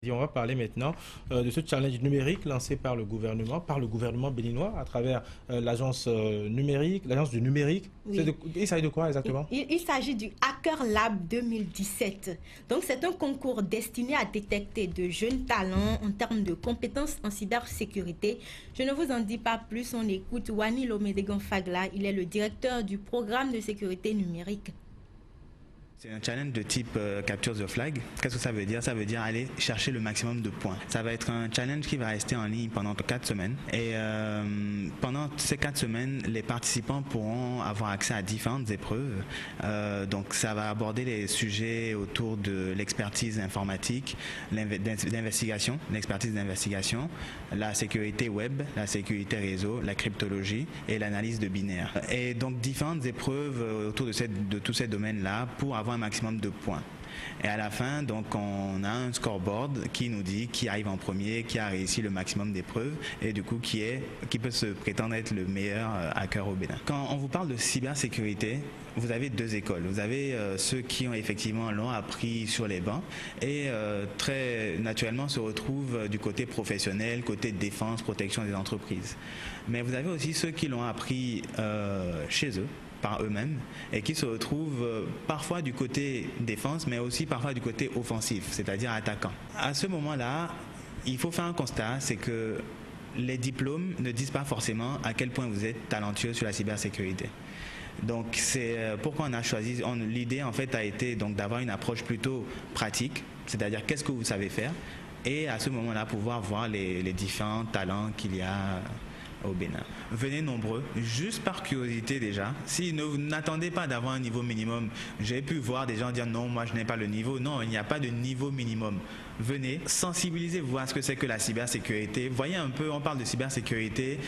Et on va parler maintenant de ce challenge numérique lancé par le gouvernement béninois à travers l'agence numérique, l'agence du numérique. Oui. Il s'agit de quoi exactement? Il s'agit du Hacker Lab 2017. Donc, c'est un concours destiné à détecter de jeunes talents en termes de compétences en cybersécurité. Je ne vous en dis pas plus, on écoute Wani Lomedegan Fagla. Il est le directeur du programme de sécurité numérique. C'est un challenge de type Capture the Flag. Qu'est-ce que ça veut dire? Ça veut dire aller chercher le maximum de points. Ça va être un challenge qui va rester en ligne pendant 4 semaines. Et pendant ces 4 semaines, les participants pourront avoir accès à différentes épreuves. Donc ça va aborder les sujets autour de l'expertise informatique, l'investigation, l'expertise d'investigation, la sécurité web, la sécurité réseau, la cryptologie et l'analyse de binaire. Et donc différentes épreuves autour de tous ces domaines-là pour avoir un maximum de points. Et à la fin, donc, on a un scoreboard qui nous dit qui arrive en premier, qui a réussi le maximum d'épreuves et du coup qui peut se prétendre être le meilleur hacker au Bénin. Quand on vous parle de cybersécurité, vous avez deux écoles. Vous avez ceux qui ont effectivement l'ont appris sur les bancs et très naturellement se retrouvent du côté professionnel, côté défense, protection des entreprises. Mais vous avez aussi ceux qui l'ont appris chez eux, par eux-mêmes et qui se retrouvent parfois du côté défense mais aussi parfois du côté offensif, c'est-à-dire attaquant. À ce moment-là, il faut faire un constat, c'est que les diplômes ne disent pas forcément à quel point vous êtes talentueux sur la cybersécurité. Donc c'est pourquoi on a choisi, l'idée en fait a été donc d'avoir une approche plutôt pratique, c'est-à-dire qu'est-ce que vous savez faire et à ce moment-là pouvoir voir les différents talents qu'il y a au Bénin. Venez nombreux, juste par curiosité déjà. Si vous n'attendez pas d'avoir un niveau minimum, j'ai pu voir des gens dire non, moi je n'ai pas le niveau. Non, il n'y a pas de niveau minimum. Venez, sensibilisez-vous à ce que c'est que la cybersécurité. Voyez un peu, on parle de cybersécurité.